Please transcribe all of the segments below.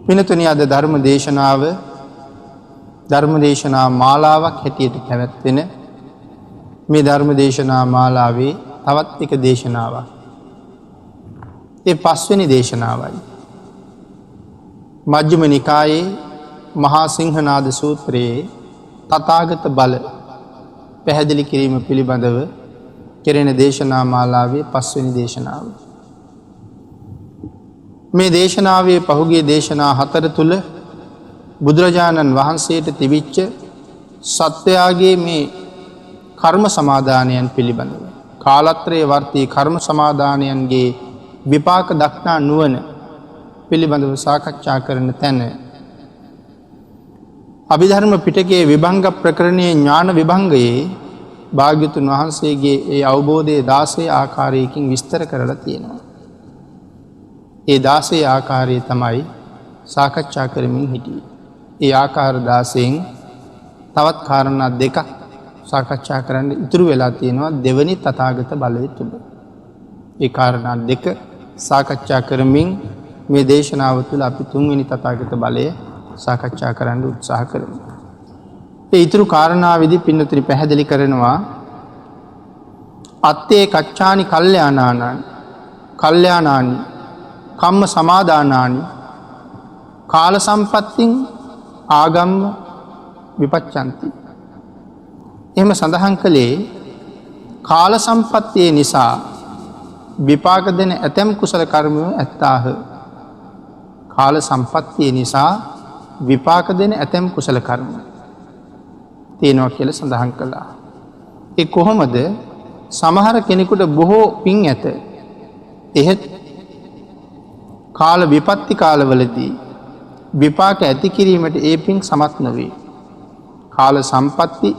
පිනතුනි අද ධර්ම දේශනා මාලාවක් හැටියට පැවැත්වෙන මේ ධර්ම දේශනා මාලාවේ තවත් එක දේශනාවක්. ඒ 5 වෙනි දේශනාවයි. මජ්ක්‍ධිම නිකායේ මහා සිංහනාද සූත්‍රයේ තථාගත බල පැහැදිලි කිරීම පිළිබඳව කෙරෙන දේශනා මාලාවේ 5 වෙනි දේශනාව. මේ දේශනාවේ පහුගිය දේශනා 4 තුල බුදුරජාණන් වහන්සේට තිබිච්ච සත්‍යයගේ මේ කර්ම සමාදානයන් පිළිබඳව කාලත්‍රයේ වර්තී කර්ම සමාදානයන්ගේ විපාක දක්නා නුවණ පිළිබඳව සාකච්ඡා කරන තැන අභිධර්ම පිටකයේ විභංග ප්‍රකරණයේ ඥාන විභංගයේ භාග්‍යතුන් වහන්සේගේ ඒ අවබෝධයේ 16 ආකාරයකින් විස්තර කරලා තියෙනවා. ඒ 16 ආකාරය තමයි සාකච්ඡා කරමින් හිටියේ. ඒ ආකාර 16න් තවත් කාරණා දෙකක් සාකච්ඡා කරන්න ඉතුරු වෙලා තියෙනවා දෙවනි තථාගත බලය තුල. ඒ කාරණා දෙක සාකච්ඡා කරමින් මේ දේශනාව තුළ අපි තුන්වෙනි තථාගත බලය සාකච්ඡා කරන්න උත්සාහ කරමු. ඒ ඊතුරු කාරණාවෙදි පින්නතුනි පැහැදිලි කරනවා අත්තේ කච්චානි කල්යාණානි කම්ම සමාදානානි කාල සම්පත්තින් ආගම්ම විපච්ඡන්ති. එහෙම සඳහන් කළේ කාල සම්පත්තිය නිසා විපාක දෙන ඇතැම් කුසල කර්ම ඇත්තාහ. කාල සම්පත්තිය නිසා විපාක දෙන ඇතැම් කුසල කර්ම තියෙනවා කියලා සඳහන් කළා. ඒ කොහොමද? සමහර කෙනෙකුට බොහෝ පින් ඇත. එහෙත් කාල විපත්ති කාලවලදී විපාක ඇති කිරීමට ඒ පින් සමත් නොවේ. කාල සම්පatti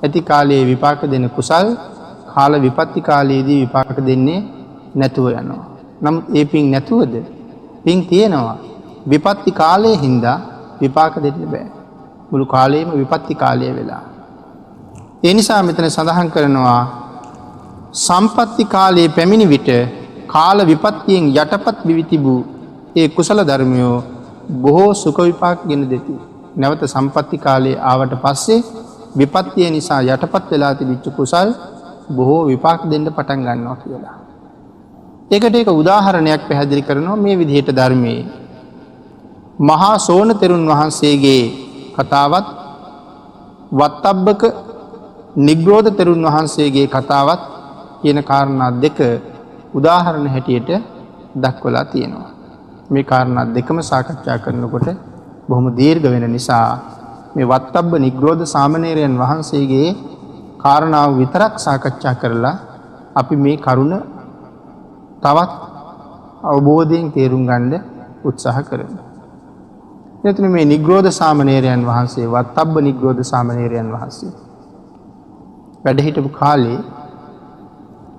ඇති කාලයේ විපාක දෙන කුසල් කාල විපත්ති කාලයේදී විපාක දෙන්නේ නැතුව යනවා. නමුත් ඒ පින් නැතුවද පින් තියෙනවා. විපත්ති කාලයේ හින්දා විපාක දෙන්න බෑ. මුළු කාලයේම විපත්ති කාලය වෙලා. ඒ නිසා මෙතන සඳහන් කරනවා සම්පත්ති කාලයේ පැමිණි විට කාල විපත්තියෙන් යටපත් වෙවි තිබූ ඒ කුසල ධර්මයෝ බොහෝ සුඛ විපාක ගෙන දෙති. නැවත සම්පත්ති කාලයේ ආවට පස්සේ විපත්තිය නිසා යටපත් වෙලා තිබිච්ච කුසල් බොහෝ විපාක දෙන්න පටන් ගන්නවා කියලා. ඒකට ඒක උදාහරණයක් පැහැදිලි කරනවා මේ විදිහට ධර්මයේ මහා සෝන තෙරුන් වහන්සේගේ කතාවත් වත්තබ්බක නිග්‍රෝධ තෙරුන් වහන්සේගේ කතාවත් කියන කාරණා දෙක උදාහරණ හැටියට දක්වලා තියෙනවා. මේ කාරණා දෙකම සාකච්ඡා කරනකොට බොහොම දීර්ඝ වෙන නිසා මේ වත්තබ්බ නිග්‍රෝධ සාමණේරයන් වහන්සේගේ කාරණාව විතරක් සාකච්ඡා කරලා අපි මේ කරුණ තවත් අවබෝධයෙන් තේරුම් ගන්න උත්සාහ කරමු. එතන මේ නිග්‍රෝධ සාමණේරයන් වහන්සේ වත්තබ්බ නිග්‍රෝධ සාමණේරයන් වහන්සේ වැඩ හිටපු කාලේ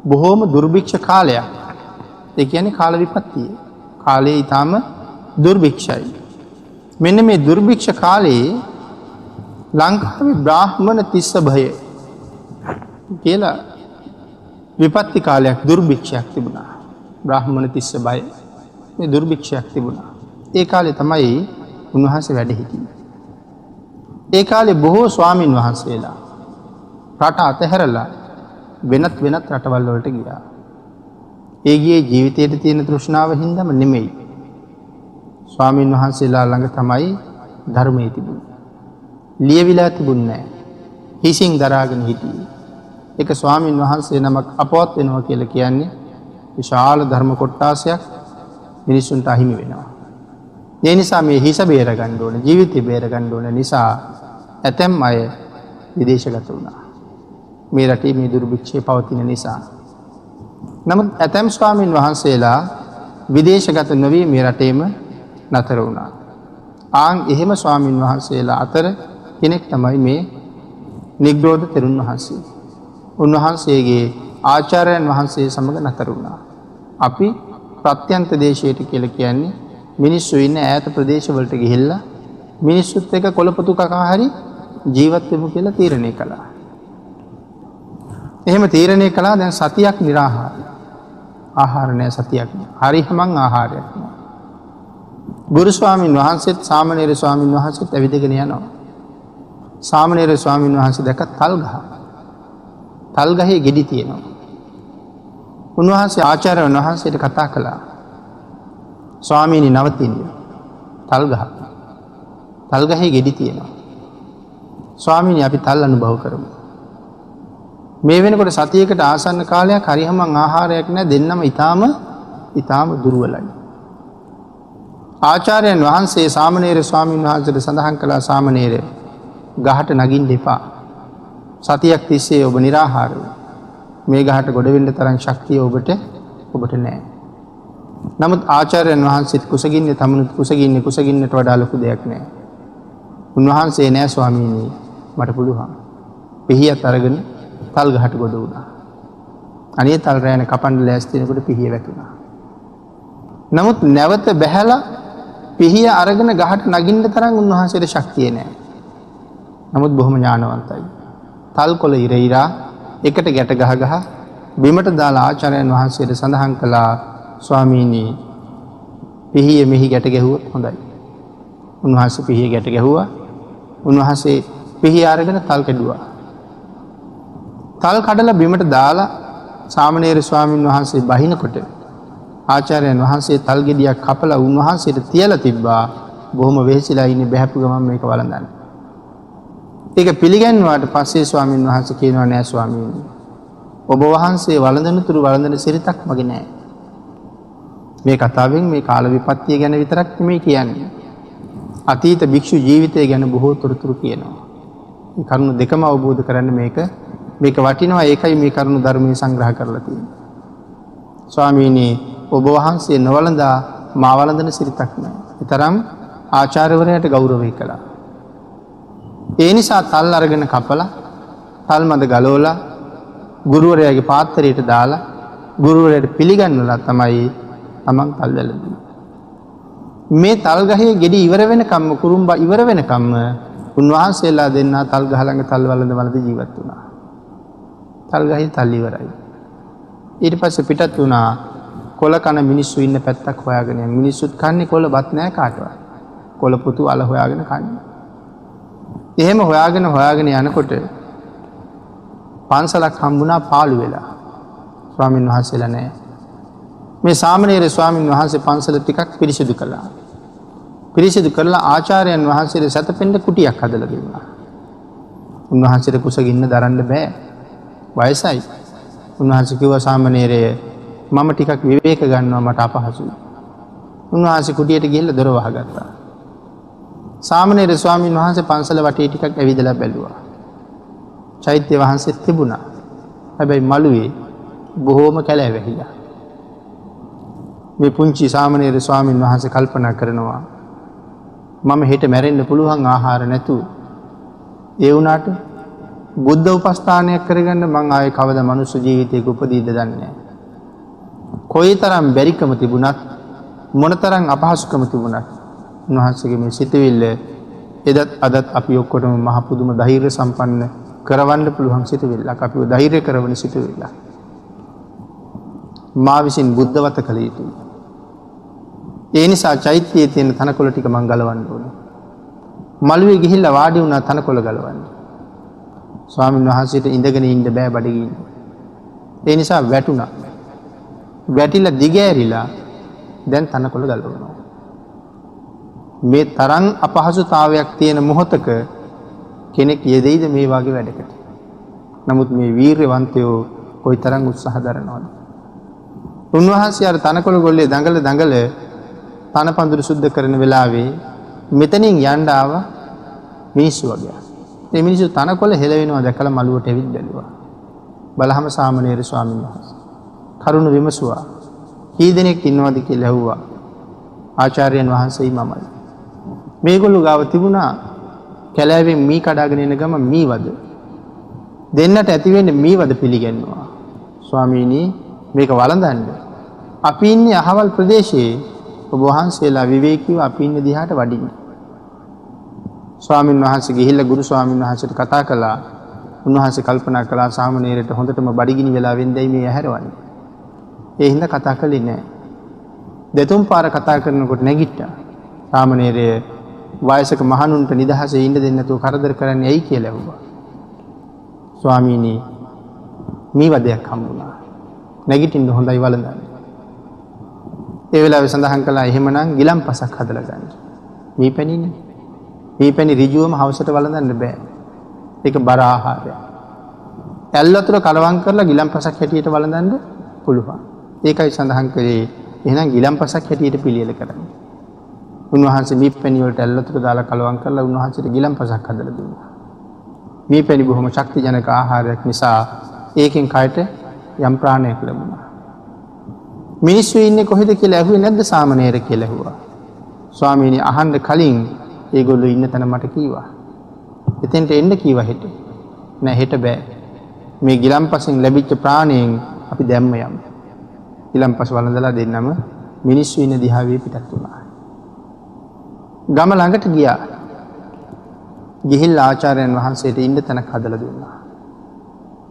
බොහෝම දුර්භික්ෂ කාලයක්. ඒ කියන්නේ කාල විපත්තිය. කාලේ ඊටම දුර්භික්ෂයි. මෙන්න මේ දුර්භික්ෂ කාලේ ලංකාවේ බ්‍රාහ්මණ තිස්ස භය කියලා විපත්ති කාලයක් දුර්භික්ෂයක් තිබුණා. බ්‍රාහ්මණ තිස්ස භය මේ දුර්භික්ෂයක් තිබුණා. ඒ කාලේ තමයි උන්වහන්සේ වැඩ හිටියේ. ඒ කාලේ බොහෝ ස්වාමින් වහන්සේලා රට අතහැරලා වෙනත් රටවල් වලට ගියා. ඒ ගියේ ජීවිතයේ තියෙන තෘෂ්ණාව හින්දාම නෙමෙයි. ස්වාමින් වහන්සේලා ළඟ තමයි ධර්මයේ තිබුණේ. ලියවිලා තිබුණේ නැහැ. හිසින් දරාගෙන හිටියේ. ඒක ස්වාමින් වහන්සේ නමක් අපවත් වෙනවා කියලා කියන්නේ විශාල ධර්ම කොටාසයක් මිනිසුන්ට අහිමි වෙනවා. ඒ නිසා මේ හිස බේර ගන්න ඕන, ජීවිතය බේර ගන්න ඕන නිසා ඇතැම් අය විදේශගත වුණා. මේ රටේ මේ දුර්භික්ෂය පවතින නිසා. නමුත් ඇතැම් ස්වාමින් වහන්සේලා විදේශගත නොවී මේ රටේම නතර වුණා. එහෙම ස්වාමින් වහන්සේලා අතර කෙනෙක් තමයි මේ නිග්‍රෝධ තෙරුන් වහන්සේ. උන්වහන්සේගේ ආචාර්යයන් වහන්සේ සමග නතර වුණා. අපි ප්‍රත්‍යන්ත දේශයට කියලා කියන්නේ මිනිස්සු ඉන්න ඈත ප්‍රදේශවලට ගිහිල්ලා මිනිස්සුත් එක්ක කොළපතු කකා හරි ජීවත් වෙමු කියලා තීරණය කළා. එහෙම තීරණය කළා දැන් සතියක් निराහාරයි. ආහාර නැහැ සතියක්. හරියමං ආහාරයක් නෑ. ගුරු ස්වාමීන් වහන්සේත් සාමණේර ස්වාමීන් වහන්සේත් ඇවිදගෙන යනවා. සාමණේර ස්වාමීන් වහන්සේ දැක්ක තල් ගහ. තල් ගහේ ගෙඩි තියෙනවා. උන්වහන්සේ ආචාර්යවරුන් වහන්සේට කතා කළා. ස්වාමීනි නවතින්න. තල් ගහ. තල් ගහේ ගෙඩි තියෙනවා. ස්වාමීනි අපි තල් අනුභව කරමු. මේ වෙනකොට සතියකට ආසන්න කාලයක් හරියම ආහාරයක් නැහැ, දෙන්නම ඊටාම දුර්වලයි. ආචාර්යයන් වහන්සේ සාමණේර ස්වාමීන් වහන්සේට සඳහන් කළා සාමණේර ගහට නගින්න එපා. සතියක් තිස්සේ ඔබ निराහාරව. මේ ගහට ගොඩ වෙන්න තරම් ශක්තිය ඔබට නැහැ. නමුත් ආචාර්යයන් වහන්සේත් කුසගින්නේ තමනුත් කුසගින්නට වඩා ලොකු දෙයක් නැහැ. උන්වහන්සේ නෑ ස්වාමීනි මට පුළුවන්. පිහියත් අරගෙන තල් ගහට ගොඩ වුණා. අනේ තල් රෑන කපන්න ලෑස්ති වෙනකොට පිහිය වැටුණා. නමුත් නැවත බැහැලා පිහිය අරගෙන ගහට නගින්න තරම් උන්වහන්සේට ශක්තිය නැහැ. නමුත් බොහොම ඥානවන්තයි. තල් කොළ ඉරා එකට ගැට ගහ බිමට දාලා ආචාර්යයන් වහන්සේට සඳහන් කළා ස්වාමීනි පිහිය මෙහි ගැට ගැහුවොත් හොඳයි. උන්වහන්සේ පිහිය ගැට ගැහුවා. උන්වහන්සේ පිහිය අරගෙන තල් කැඩුවා. තල් කඩලා බිමට දාලා සාමණේර ස්වාමීන් වහන්සේ බහිනකොට ආචාර්යයන් වහන්සේ තල් ගෙඩියක් කපලා උන්වහන්සේට තියලා තිබ්බා. බොහොම වෙහෙසිලා ඉන්නේ බහැපු ගමන් මේක වළඳන්න. ඒක පිළිගන්නුවාට පස්සේ ස්වාමීන් වහන්සේ කියනවා නෑ ස්වාමීනි. ඔබ වහන්සේ වළඳන තුරු වළඳන සිරිතක් මගේ නෑ. මේ කතාවෙන් මේ කාල විපත්තිය ගැන විතරක් නෙමෙයි කියන්නේ. අතීත භික්ෂු ජීවිතය ගැන බොහෝ තොරතුරු කියනවා. මේ කරුණු දෙකම අවබෝධ කරගන්න මේක වටිනවා. ඒකයි මේ කරුණු ධර්මයේ සංග්‍රහ කරලා තියෙන්නේ. ස්වාමීනි ඔබ වහන්සේ නොවළඳා මා වළඳන සිරිතක් නෑ. ඒ තරම් ආචාර්යවරයාට ගෞරවය කළා. ඒ නිසා තල් අරගෙන කපලා තල් මැද ගලවලා ගුරුවරයාගේ පාත්‍රයට දාලා ගුරුවරයාට පිළිගන්නලා තමයි තමන් තල් වැළඳුනේ. මේ තල් ගහේ ගෙඩි ඉවර වෙනකම්ම කුරුම්බා ඉවර වෙනකම්ම උන්වහන්සේලා දෙන්නා තල් ගහ ළඟ තල් වළඳ ජීවත් වුණා. තල් ගහේ තල් ඉවරයි. ඊට පස්සේ පිටත් වුණා. කොළ කන මිනිස්සු ඉන්න පැත්තක් හොයාගෙන යන මිනිස්සුත් කන්නේ කොළ බත් නෑ කාටවත්. කොළ පුතු අල හොයාගෙන කන්නේ. එහෙම හොයාගෙන යනකොට පන්සලක් හම්බුණා පාළු වෙලා. ස්වාමීන් වහන්සේලා නෑ. මේ සාමණේර ස්වාමීන් වහන්සේ පන්සල ටිකක් පිරිසිදු කළා. පිරිසිදු කරලා ආචාර්යයන් වහන්සේට සැතපෙන්න කුටියක් හදලා දුන්නා. උන්වහන්සේට කුසගින්න දරන්න බෑ. වයසයි. උන්වහන්සේ කිව්වා සාමණේරය මම ටිකක් විවේක ගන්නවා මට අපහසුයි. උන්වහන්සේ කුටියට ගිහිල්ලා දොර වහගත්තා. සාමණේර ස්වාමීන් වහන්සේ පන්සල වටේ ටිකක් ඇවිදලා බැලුවා. චෛත්‍ය වහන්සේත් තිබුණා. හැබැයි මළුවේ බොහෝම කැලෑ වැහිලා. මේ පුංචි සාමණේර ස්වාමීන් වහන්සේ කල්පනා කරනවා මම හෙට මැරෙන්න පුළුවන් ආහාර නැතුව. ඒ වුණාට බුද්ධ උපස්ථානයක් කරගන්න මං ආයේ කවදා මනුස්ස ජීවිතයක උපදීද දන්නේ නැහැ. කොයිතරම් බැරිකම තිබුණත් මොනතරම් අපහසුකම තිබුණත් උන්වහන්සේගේ මේ සිතුවිල්ල එදත් අදත් අපි ඔක්කොටම මහ පුදුම ධෛර්ය සම්පන්න කරවන්න පුළුවන් සිතුවිල්ලක්. අපිව ධෛර්ය කරවන සිතුවිල්ලක්. මා විසින් බුද්ධවත කළ යුතුයි. ඒ නිසා චෛත්‍යයේ තියෙන තනකොළ ටික මං ගලවන්න ඕනේ. මළුවේ ගිහිල්ලා වාඩි වුණා තනකොළ ගලවන්න. ස්වාමීන් වහන්සේට ඉඳගෙන ඉන්න බෑ බඩගින්න. ඒ නිසා වැටුණා. වැටිලා දිගෑරිලා දැන් තනකොළ ගලවනවා. මේ තරම් අපහසුතාවයක් තියෙන මොහොතක කෙනෙක් යෙදෙයිද මේ වගේ වැඩකට? නමුත් මේ වීරවන්තයෝ කොයිතරම් උත්සාහ දරනවද? උන්වහන්සේ අර තනකොළ ගොල්ලේ දඟල තනපඳුරු සුද්ධ කරන වෙලාවේ මෙතනින් යන්න ආවා මිනිස්සු වගේ. මේ මිනිස්සු තනකොළ හෙලවෙනවා දැකලා මළුවට එවිත් බැලුවා. බලහම සාමණේර ස්වාමීන් වහන්සේ කරුණ විමසුවා. කී දෙනෙක් ඉන්නවද කියලා ඇහුවා. ආචාර්යයන් වහන්සේයි මමයි. මේගොල්ලෝ ගාව තිබුණා කැලෑවෙන් මී කඩාගෙන එන ගම මීවද. දෙන්නට ඇති වෙන්නේ මීවද පිළිගන්නවා. ස්වාමීනි මේක වළඳන්න. අපි ඉන්නේ අහවල් ප්‍රදේශයේ. ඔබ වහන්සේලා විවේකීව අපි ඉන්න දිහාට වඩින්න. ස්වාමීන් වහන්සේ ගිහිල්ලා ගුරු ස්වාමීන් වහන්සේට කතා කළා. උන්වහන්සේ කල්පනා කළා සාමණේරට හොඳටම බඩගිනි වෙලා වෙන්දයි මේ ඇහැරවන්නේ. ඒ හින්දා කතා කළේ නැහැ. දෙතුන් පාර කතා කරනකොට නැගිට්ටා. සාමණේරය වයසක මහණුන්ට නිදහසේ ඉන්න දෙන්නේ නැතුව කරදර කරන්නේ ඇයි කියලා ඇහුවා. ස්වාමීනි මේ වදයක් හම්බුණා. නැගිටින්න හොඳයි වළඳන්න. ඒ වෙලාවේ සඳහන් කළා එහෙමනම් ගිලම්පසක් හදලා ගන්න. මේ පැණිනේ. මේ පැණි ඍජුවම හවසට වළඳන්න බෑ. ඒක බර ආහාරයක්. ඇල්ලතර කලවම් කරලා ගිලම්පසක් හැටියට වළඳන්න පුළුවන්. ඒකයි සඳහන් කරේ එහෙනම් ගිලම්පසක් හැටියට පිළියෙල කරන්න. උන්වහන්සේ මේ පැණි වලට ඇල්ලතර දාලා කලවම් කරලා උන්වහන්සේට ගිලම්පසක් හදලා දුන්නා. මේ පැණි බොහොම ශක්තිජනක ආහාරයක් නිසා ඒකෙන් කයට යම් ප්‍රාණයක් ලැබුණා. මිනිස්සු ඉන්නේ කොහෙද කියලා ඇහුවේ නැද්ද සාමණේර කියලා ඇහුවා. ස්වාමීනි අහන්න කලින් ඒගොල්ලෝ ඉන්න තැන මට කීවා. එතෙන්ට එන්න කීවා හෙට. නෑ හෙට බෑ. මේ ගිලම්පසෙන් ලැබිච්ච ප්‍රාණයෙන් අපි දැම්ම යමු. ගිලම්පස වළඳලා දෙන්නම මිනිස්සු ඉන්න දිහාවේ පිටත් වුණා. ගම ළඟට ගියා. ගිහිල්ලා ආචාර්යයන් වහන්සේට ඉන්න තැනක් හදලා දුන්නා.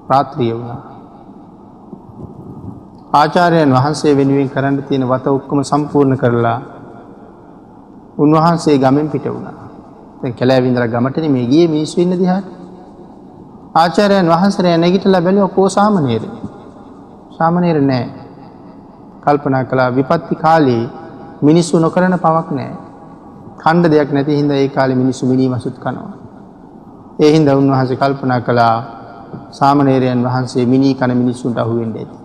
රාත්‍රිය වුණා. ආචාර්යයන් වහන්සේ වෙනුවෙන් කරන්න තියෙන වත ඔක්කොම සම්පූර්ණ කරලා උන්වහන්සේ ගමෙන් පිට වුණා. දැන් කැලෑව ඉඳලා ගමටනේ මේ ගියේ මිනිස්සු ඉන්න දිහාට. ආචාර්යයන් වහන්සේ නැගිටලා බැලුවා කෝ සාමණේර. සාමණේර නෑ. කල්පනා කළා විපත්ති කාලේ මිනිස්සු නොකරන පවක් නෑ. ඛණ්ඩ දෙයක් නැති හින්දා ඒ කාලේ මිනිස්සු මිනිමසුත් කනවා. ඒ හින්දා උන්වහන්සේ කල්පනා කළා සාමණේරයන් වහන්සේ මිනි කන මිනිස්සුන්ට අහු වෙන්නේ ඇති.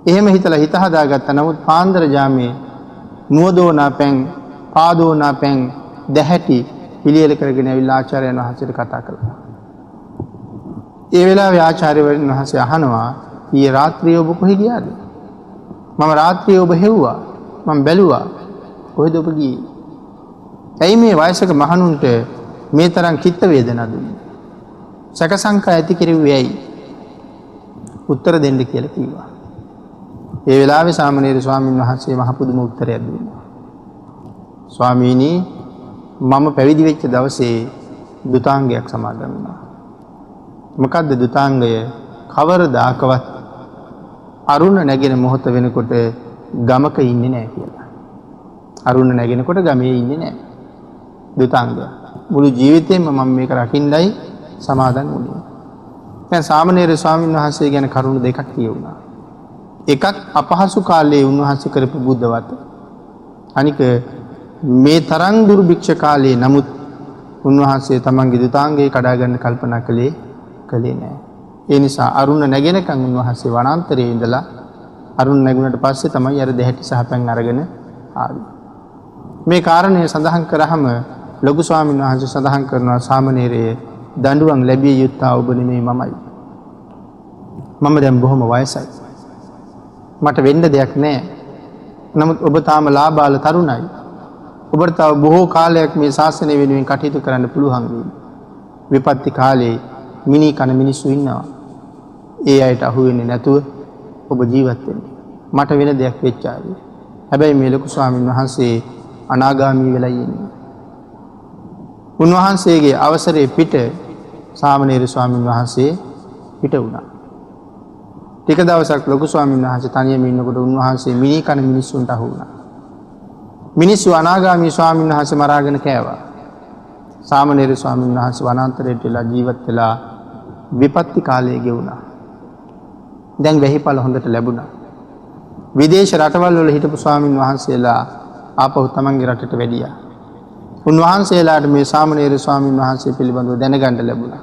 එහෙම හිතලා හිත හදාගත්තා. නමුත් පාන්දර ජාමේ නුවදෝනා පැන් පාදෝනා පැන් දැහැටි පිළියෙල කරගෙන ඇවිල්ලා ආචාර්යයන් වහන්සේට කතා කළා. ඒ වෙලාවේ ආචාර්යවරුන් වහන්සේ අහනවා ඊයේ රාත්‍රියේ ඔබ කොහේ ගියාද? මම රාත්‍රියේ ඔබ හෙව්වා. මම බැලුවා. කොහෙද ඔබ ගියේ? ඇයි මේ වයසක මහණුන්ට මේ තරම් චිත්ත වේදනා දුන්නේ? සැක සංකා ඇති කෙරුවේ ඇයි? උත්තර දෙන්න කියලා කිව්වා. ඒ වෙලාවේ සාමණේර ස්වාමීන් වහන්සේ මහ පුදුම උත්තරයක් දුන්නා. ස්වාමීනි මම පැවිදි වෙච්ච දවසේ දුතාංගයක් සමාදන් වුණා. මොකද්ද දුතාංගය? කවරදාකවත් අරුණ නැගෙන මොහොත වෙනකොට ගමක ඉන්නේ නැහැ කියලා. අරුණ නැගෙනකොට ගමේ ඉන්නේ නැහැ. දුතාංගය. මුළු ජීවිතේම මම මේක රකින්නයි සමාදන් වුණේ. දැන් සාමණේර ස්වාමීන් වහන්සේ ගැන කරුණු දෙකක් කියුණා. එකක් අපහසු කාලයේ උන්වහන්සේ කරපු බුද්ධ වත. අනික මේ තරම් දුර්භික්ෂ කාලේ නමුත් උන්වහන්සේ තමන්ගේ දුතාංගය කඩා ගන්න කල්පනා කළේ නැහැ. ඒ නිසා අරුණ නැගෙනකන් උන්වහන්සේ වනාන්තරයේ ඉඳලා අරුණ නැගුණට පස්සේ තමයි අර දෙහැටි සහපැන් අරගෙන ආවේ. මේ කාරණය සඳහන් කරාම ලොකු ස්වාමීන් වහන්සේ සඳහන් කරනවා සාමණේරයේ දඬුවම් ලැබිය යුත්තා ඔබ නෙමෙයි මමයි. මම දැන් බොහොම වයසයි. මට වෙන්න දෙයක් නැහැ. නමුත් ඔබ තාම ලාබාල තරුණයි. ඔබට තව බොහෝ කාලයක් මේ ශාසනය වෙනුවෙන් කටයුතු කරන්න පුළුවන් වෙයි. විපත්ති කාලේ මිනි කන මිනිස්සු ඉන්නවා. ඒ අයට අහු වෙන්නේ නැතුව ඔබ ජීවත් වෙන්න. මට වෙන දෙයක් වෙච්ච ආවේ. හැබැයි මේ ලොකු ස්වාමීන් වහන්සේ අනාගාමී වෙලා ඉන්නේ. උන්වහන්සේගේ අවසරේ පිට සාමණේර ස්වාමීන් වහන්සේ පිට වුණා. ටික දවසක් ලොකු ස්වාමීන් වහන්සේ තනියම ඉන්නකොට උන්වහන්සේ මිනි කන මිනිස්සුන්ට අහු වුණා. මිනිස්සු අනාගාමී ස්වාමීන් වහන්සේ මරාගෙන කෑවා. සාමණේර ස්වාමීන් වහන්සේ වනාන්තරයට වෙලා ජීවත් වෙලා විපත්ති කාලයේ ගෙවුණා. දැන් වෙහිපල හොඳට ලැබුණා. විදේශ රටවල් වල හිටපු ස්වාමීන් වහන්සේලා ආපහු තමන්ගේ රටට වැඩියා. උන්වහන්සේලාට මේ සාමණේර ස්වාමීන් වහන්සේ පිළිබඳව දැනගන්න ලැබුණා.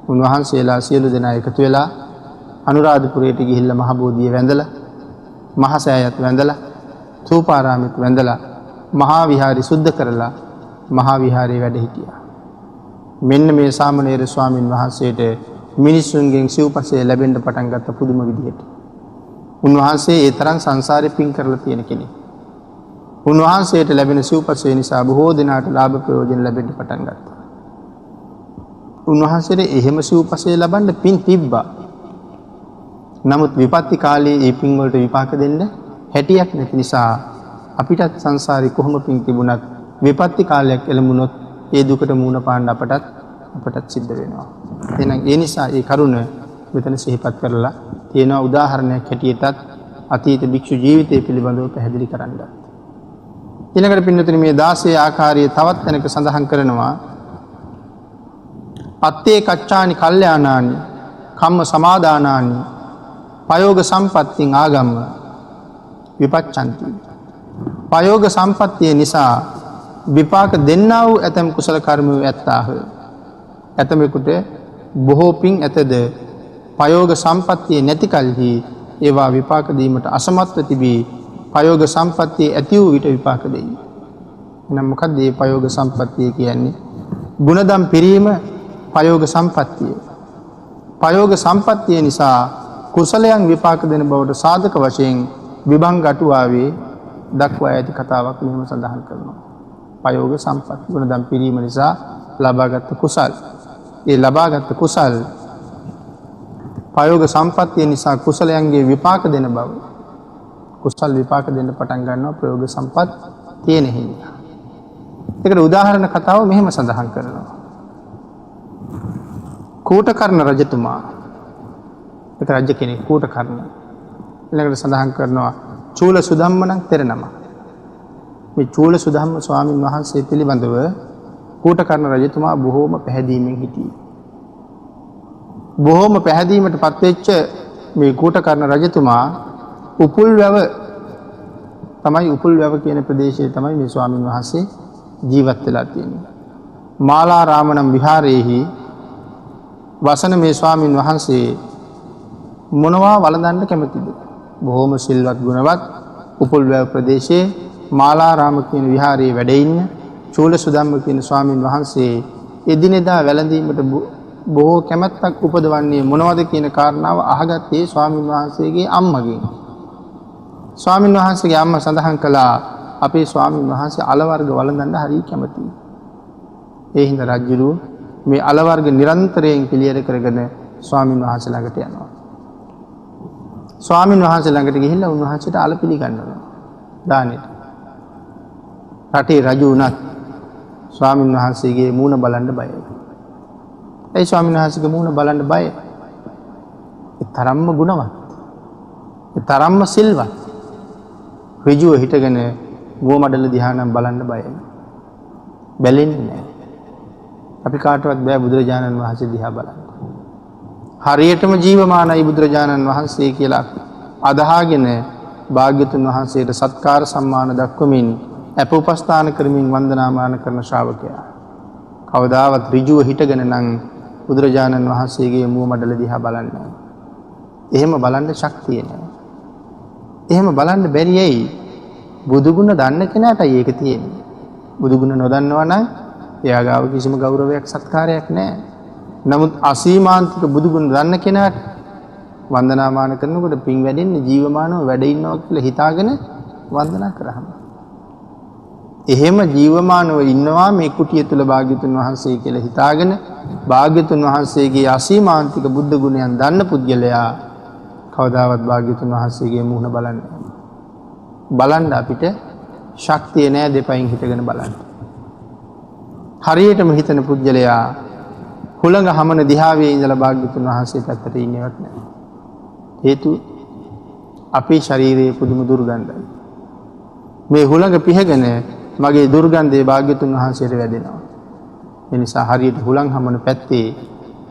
උන්වහන්සේලා සියලු දෙනා එකතු වෙලා අනුරාධපුරයට ගිහිල්ලා මහ බෝධිය වැඳලා මහා සෑයත් වැඳලා තූපාරාමෙත් වැඳලා මහා විහාරي සුද්ධ කරලා මහා විහාරයේ වැඩ හිටියා. මෙන්න මේ සාමණේර ස්වාමීන් වහන්සේට මිනිසුන්ගෙන් සිව්පසය ලැබෙන්න පටන් ගත්ත පුදුම විදිහට. උන්වහන්සේ ඒ තරම් සංසාරේ පින් කරලා තියෙන කෙනෙක්. උන්වහන්සේට ලැබෙන සිව්පසය නිසා බොහෝ දෙනාට ලාභ ප්‍රයෝජන ලැබෙන්න පටන් ගත්තා. උන්වහන්සේට එහෙම සිව්පසය ලබන්න පින් තිබ්බා. නමුත් විපත්ති කාලයේ ඒ පින් වලට විපාක දෙන්න හැටියක් නැති නිසා අපිටත් සංසාරේ කොහොම පින් තිබුණත් විපත්ති කාලයක් එළඹුණොත් ඒ දුකට මුහුණ පාන්න අපටත් සිද්ධ වෙනවා. එහෙනම් ඒ නිසා ඒ කරුණ මෙතන සිහිපත් කරලා තියෙනවා උදාහරණයක් හැටියටත් අතීත භික්ෂු ජීවිතය පිළිබඳව පැහැදිලි කරන්න. ඊළඟට පින්නතුනි මේ 16 ආකාරයේ තවත් තැනක සඳහන් කරනවා අත්තේ කච්චානි කල්යාණානි කම්ම සමාදානානි පයෝග සම්පත්තින් ආගම්ම විපච්ඡන්ති. පයෝග සම්පත්තිය නිසා විපාක දෙන්නා වූ ඇතම් කුසල කර්ම ඇත්තාහ. ඇතමෙකුට බොහෝ පින් ඇතද පයෝග සම්පත්තිය නැති කලෙහි ඒවා විපාක දීමට අසමත්ව තිබී පයෝග සම්පත්තිය ඇති වූ විට විපාක දෙයි. එහෙනම් මොකක්ද මේ පයෝග සම්පත්තිය කියන්නේ? ගුණදම් පිරීම පයෝග සම්පත්තිය. පයෝග සම්පත්තිය නිසා කුසලයන් විපාක දෙන බවට සාධක වශයෙන් විභංග අටුවාවේ දක්වා ඇති කතාවක් මෙහෙම සඳහන් කරනවා. පයෝග සම්පත්තිය ගුණදම් පිරීම නිසා ලබාගත් කුසල්. ඒ ලබාගත් කුසල් පයෝග සම්පත්තිය නිසා කුසලයන්ගේ විපාක දෙන බව. කුසල් විපාක දෙන්න පටන් ගන්නවා ප්‍රයෝග සම්පත් තියෙන හින්දා. ඒකට උදාහරණ කතාව මෙහෙම සඳහන් කරනවා. කූටකර්ණ රජතුමා එක රජ කෙනෙක් කූටකර්ණ. ඊළඟට සඳහන් කරනවා චූල සුධම්ම නම් තෙර නම. මේ චූල සුධම්ම ස්වාමින් වහන්සේ පිළිබඳව කූටකර්ණ රජතුමා බොහෝම පැහැදීමෙන් හිටියේ. බොහෝම පැහැදීමට පත්වෙච්ච මේ කූටකර්ණ රජතුමා උපුල්වැව තමයි උපුල්වැව කියන ප්‍රදේශයේ තමයි මේ ස්වාමින් වහන්සේ ජීවත් වෙලා තියෙන්නේ. මාලාරාම නම් විහාරයේහි වසන මේ ස්වාමින් වහන්සේ මොනවා වළඳන්න කැමතිද? බොහෝම සිල්වත් ගුණවත් උපුල්වැව ප්‍රදේශයේ මාලාරාම කියන විහාරයේ වැඩ ඉන්න චූලසුධම්ම කියන ස්වාමින් වහන්සේ එදිනෙදා වැළඳීමට බොහෝ කැමැත්තක් උපදවන්නේ මොනවද කියන කාරණාව අහගත්තේ ස්වාමින් වහන්සේගේ අම්මගෙන්. ස්වාමින් වහන්සේගේ අම්මා සඳහන් කළා අපේ ස්වාමින් වහන්සේ අල වර්ග වළඳන්න හරිය කැමතියි. ඒ හින්දා රජුරු මේ අල වර්ග නිරන්තරයෙන් පිළියෙල කරගෙන ස්වාමින් වහන්සේ ළඟට යනවා. ස්වාමින් වහන්සේ ළඟට ගිහිල්ලා උන්වහන්සේට අල පිළිගන්නවා. දානෙට. රටේ රජු වුණත් ස්වාමින් වහන්සේගේ මූණ බලන්න බයයි. ඒ ස්වාමින් වහන්සේගේ මූණ බලන්න බයයි. ඒ තරම්ම ගුණවත්. ඒ තරම්ම සිල්වත්. ඍජුව හිටගෙන ගෝමඩල දිහා නම් බලන්න බයයි. බැලෙන්නේ නැහැ. අපි කාටවත් බෑ බුදුරජාණන් වහන්සේ දිහා බලන්න. හරියටම ජීවමානයි බුදුරජාණන් වහන්සේ කියලා අදහාගෙන භාග්‍යතුන් වහන්සේට සත්කාර සම්මාන දක්වමින් අප උපස්ථාන කරමින් වන්දනාමාන කරන ශ්‍රාවකයා කවදාවත් ඍජුව හිටගෙන නම් බුදුරජාණන් වහන්සේගේ මුව මඩල දිහා බලන්නේ. එහෙම බලන්න ශක්තිය නැහැ. එහෙම බලන්න බැරි ඇයි? බුදුගුණ දන්න කෙනාටයි ඒක තියෙන්නේ. බුදුගුණ නොදන්නවා නම් එයා ගාව කිසිම ගෞරවයක් සත්කාරයක් නැහැ. නමුත් අසීමාන්තික බුදුගුණ දන්න කෙනාට වන්දනාමාන කරනකොට පින් වැඩෙන්නේ ජීවමානව වැඩ ඉන්නවා කියලා හිතාගෙන වන්දනා කරාම. එහෙම ජීවමානව ඉන්නවා මේ කුටිය තුල භාග්‍යතුන් වහන්සේ කියලා හිතාගෙන භාග්‍යතුන් වහන්සේගේ අසීමාන්තික බුද්ධ ගුණයන් දන්න පුද්ගලයා කවදාවත් භාග්‍යතුන් වහන්සේගේ මුහුණ බලන්නේ බලන්න අපිට ශක්තිය නැහැ දෙපයින් හිටගෙන බලන්න. හරියටම හිතන පුද්ගලයා හුළඟ හමන දිහාවේ ඉඳලා භාග්‍යතුන් වහන්සේ පැත්තට ඉන්නේවත් නැහැ. හේතුව අපේ ශරීරයේ පුදුම දුර්ගන්ධයි. මේ හුළඟ පිහගෙන මගේ දුර්ගන්ධය භාග්‍යතුන් වහන්සේට වැදෙනවා. ඒ නිසා හරියට හුළං හමන පැත්තේ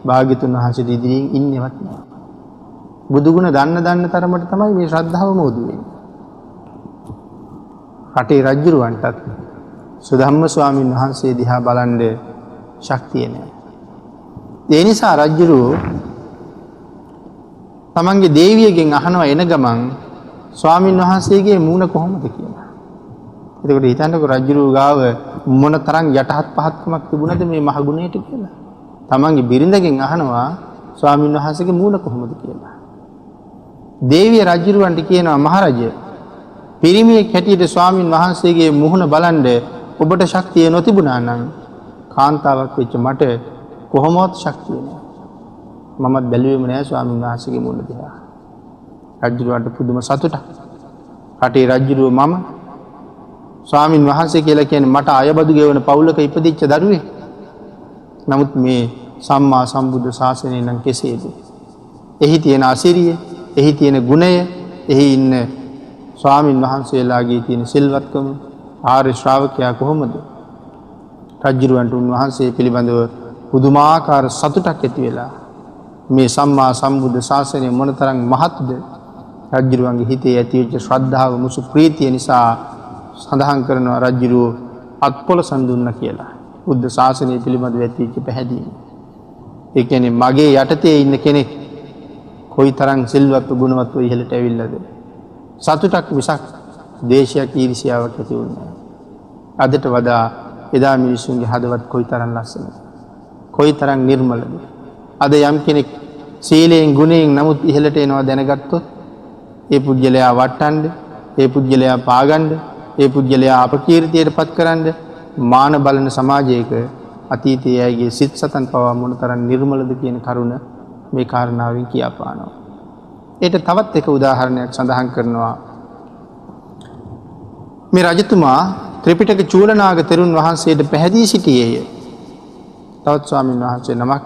භාග්‍යතුන් වහන්සේ ඉදිරියෙන් ඉන්නේවත් නැහැ. බුදුගුණ දන්න තරමට තමයි මේ ශ්‍රද්ධාව මෝදු වෙන්නේ. රටේ රජුරවන්ටත් සුධම්ම ස්වාමීන් වහන්සේ දිහා බලන්න ශක්තිය නැහැ. ඒ නිසා රජුරෝ තමන්ගේ දේවියගෙන් අහනවා එන ගමන් ස්වාමීන් වහන්සේගේ මූණ කොහොමද කියලා. එතකොට හිතන්නකො රජුරෝ ගාව මොන තරම් යටහත් පහත්කමක් තිබුණද මේ මහ ගුණයට කියලා. තමන්ගේ බිරිඳගෙන් අහනවා ස්වාමීන් වහන්සේගේ මූණ කොහොමද කියලා. දේවිය රජුරවන්ට කියනවා මහරජා පිරිමියෙක් හැටියට ස්වාමීන් වහන්සේගේ මුහුණ බලන්න ඔබට ශක්තිය නොතිබුණා නම් කාන්තාවක් වෙච්ච මට කොහොමවත් ශක්තිය නැහැ. මමත් බැලුවේම නැහැ ස්වාමීන් වහන්සේගේ මුහුණ දිහා. රජුරවන්ට පුදුම සතුටක්. රටේ රජුරුව මම ස්වාමීන් වහන්සේ කියලා කියන්නේ මට අයබදු ගෙවන පවුලක ඉපදිච්ච දරුවෙක්. නමුත් මේ සම්මා සම්බුද්ධ ශාසනය නම් කෙසේද? එහි තියෙන අසිරිය, එහි තියෙන ගුණය, එහි ඉන්න ස්වාමීන් වහන්සේලාගේ තියෙන සිල්වත්කම ආර්ය ශ්‍රාවකයා කොහොමද රජ්ජුරුවන්ට උන්වහන්සේ පිළිබඳව පුදුමාකාර සතුටක් ඇති වෙලා මේ සම්මා සම්බුද්ධ ශාසනය මොනතරම් මහත්ද රජ්ජුරුවන්ගේ හිතේ ඇතිවෙච්ච ශ්‍රද්ධාව මුසු ප්‍රීතිය නිසා සඳහන් කරනවා රජ්ජුරුව අත්පොලසන් දුන්න කියලා. බුද්ධ ශාසනය පිළිබඳව ඇතිවෙච්ච පැහැදීම. ඒ කියන්නේ මගේ යටතේ ඉන්න කෙනෙක් කොයිතරම් සිල්වත්ව ගුණවත්ව ඉහළට ඇවිල්ලාද. සතුටක් මිසක් දේශයක් ඊර්ෂ්‍යාවක් ඇති වුණේ නැහැ. අදට වඩා එදා මිනිසුන්ගේ හදවත් කොයිතරම් ලස්සනද. කොයිතරම් නිර්මලද. අද යම් කෙනෙක් සීලයෙන් ගුණයෙන් නමුත් ඉහළට එනවා දැනගත්තොත් ඒ පුජ්‍යලයා වට්ටන්න, ඒ පුජ්‍යලයා පාගන්න, ඒ පුජ්‍යලයා අපකීර්තියට පත් කරන්න මාන බලන සමාජයක අතීතයේ අයගේ සිත් සතන් පවා මොනතරම් නිර්මලද කියන කරුණ මේ කාරණාවෙන් කියාපානවා. ඒට තවත් එක උදාහරණයක් සඳහන් කරනවා. මේ රජතුමා ත්‍රිපිටක චූලනාග තෙරුන් වහන්සේට පැහැදී සිටියේය. තවත් ස්වාමීන් වහන්සේ නමක්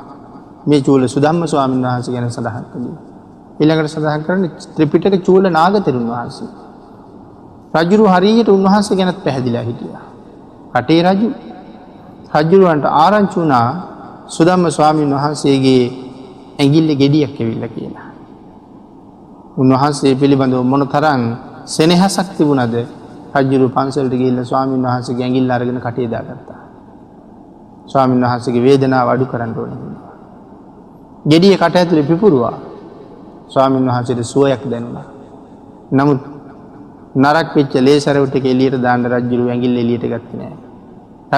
මේ චූල සුධම්ම ස්වාමීන් වහන්සේ ගැන සඳහන් කළේ. ඊළඟට සඳහන් කරන්නේ ත්‍රිපිටක චූලනාග තෙරුන් වහන්සේ. රජුරු හරියට උන්වහන්සේ ගැනත් පැහැදිලා හිටියා. රටේ රජුරවන්ට ආරංචි වුණා සුධම්ම ස්වාමීන් වහන්සේගේ ඇඟිල්ලේ ගෙඩියක් ඇවිල්ලා කියලා. උන්වහන්සේ පිළිබඳව මොනතරම් සෙනෙහසක් තිබුණද රජුරු පන්සලට ගිහිල්ලා ස්වාමීන් වහන්සේගේ ඇඟිල්ල අරගෙන කටේ දාගත්තා. ස්වාමීන් වහන්සේගේ වේදනාව අඩු කරන්න ඕනේ. ගෙඩිය කට ඇතුලේ පිපුරුවා. ස්වාමීන් වහන්සේට සුවයක් දැනුණා. නමුත් නරක් වෙච්ච ලේසරව ටික එළියට දාන්න රජුරු ඇඟිල්ල එළියට ගත්තේ නැහැ.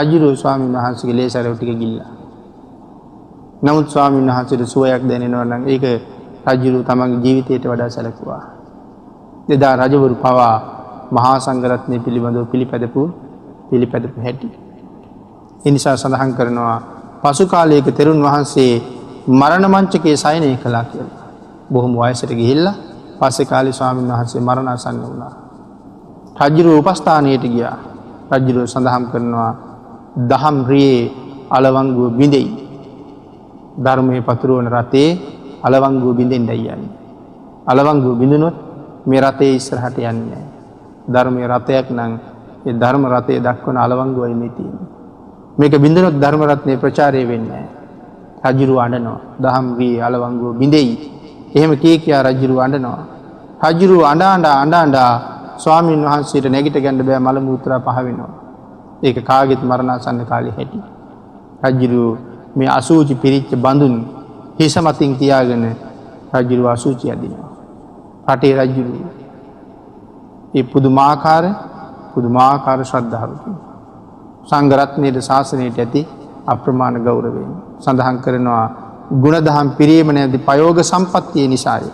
රජුරු ස්වාමීන් වහන්සේගේ ලේසරව ටික ගිල්ලා. නමුත් ස්වාමීන් වහන්සේට සුවයක් දැනෙනවා නම් ඒක රජුරු තමන්ගේ ජීවිතයට වඩා සැලකුවා. එදා රජවරු පවා මහා සංඝරත්නය පිළිබඳව පිළිපැදපු හැටි. ඒ නිසා සඳහන් කරනවා පසු කාලයක තෙරුන් වහන්සේ මරණ මංචකයේ සයනය කළා කියලා. බොහොම වයසට ගිහිල්ලා පස්සේ කාලේ ස්වාමීන් වහන්සේ මරණාසන්න වුණා. රජුරු උපස්ථානයට ගියා. රජුරු සඳහන් කරනවා දහම් රියේ අලවංගුව බිඳෙයි. ධර්මයේ පතුරවන රතේ අලවංගුව බිඳෙන්නයි යන්නේ. අලවංගුව බිඳුනොත් මේ රතේ ඉස්සරහට යන්නේ නැහැ. ධර්මයේ රතයක් නම් ඒ ධර්ම රතේ දක්වන අලවංගුවයි මේ තියෙන්නේ. මේක බිඳුනොත් ධර්ම රත්නේ ප්‍රචාරය වෙන්නේ නැහැ. රජුරු අඬනවා. දහම් රියේ අලවංගුව බිඳෙයි. එහෙම කියා රජුරු අඬනවා. රජුරු අඬ ස්වාමීන් වහන්සේට නැගිට ගන්න බෑ මල මූත්‍රා පහ වෙනවා. ඒක කාගෙත් මරණාසන්න කාලේ හැටි. රජුරු මේ අසූචි පිරිච්ච බඳුන් හිස මතින් තියාගෙන රජුරු අසූචි අදිනවා. රටේ රජුරු ඒ පුදුමාකාර ශ්‍රද්ධාවකින් සංඝ රත්නයේ ශාසනයට ඇති අප්‍රමාණ ගෞරවයෙන් සඳහන් කරනවා ගුණදහම් පිරීම නැති ප්‍රයෝග සම්පත්තිය නිසායි.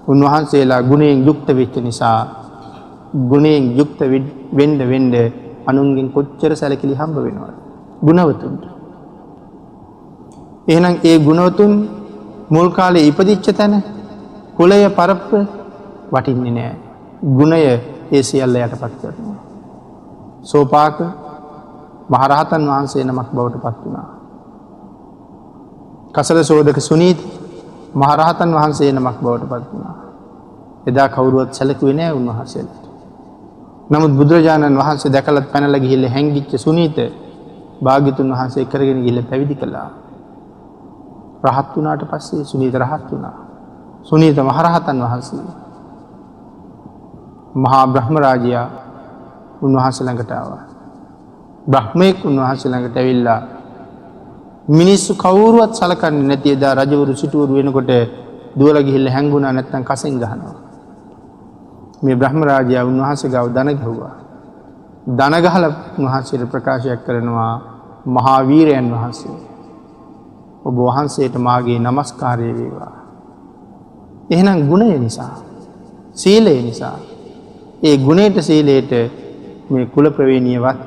උන්වහන්සේලා ගුණයෙන් යුක්ත වෙච්ච නිසා ගුණයෙන් යුක්ත වෙන්න අනුන්ගෙන් කොච්චර සැලකිලි හම්බ වෙනවද? ගුණවතුන්ට. එහෙනම් ඒ ගුණවතුන් මුල් කාලේ ඉපදිච්ච තැන කුලය පරප්ප වටින්නේ නැහැ. ගුණය ඒ සියල්ල යටපත් කරනවා. සෝපාක මහරහතන් වහන්සේ නමක් බවට පත් වුණා. කසල සෝදක සුනීත මහරහතන් වහන්සේ නමක් බවට පත් වුණා. එදා කවුරුවත් සැලකුවේ නැහැ උන්වහන්සේට. නමුත් බුදුරජාණන් වහන්සේ දැකලත් පැනලා ගිහිල්ලා හැංගිච්ච සුනීත භාග්‍යතුන් වහන්සේ කරගෙන ගිහිල්ලා පැවිදි කළා. රහත් වුණාට පස්සේ සුනීත රහත් වුණා. සුනීත මහරහතන් වහන්සේ මහා බ්‍රහ්ම රාජයා උන්වහන්සේ ළඟට ආවා. බ්‍රහ්මෙක් උන්වහන්සේ ළඟට ඇවිල්ලා මිනිස්සු කවුරුවත් සලකන්නේ නැති එදා රජවරු සිටුවරු වෙනකොට දුවලා ගිහිල්ලා හැංගුණා නැත්නම් කසෙන් ගහනවා. මේ බ්‍රහ්ම රාජයා උන්වහන්සේ ගාව දන ගැහුවා. දන ගහලා උන්වහන්සේට ප්‍රකාශයක් කරනවා මහා වීරයන් වහන්සේ. ඔබ වහන්සේට මාගේ নমස්කාරය වේවා. එහෙනම් ගුණය නිසා, සීලය නිසා, ඒ ගුණයට සීලයට මේ කුල ප්‍රවේණියවත්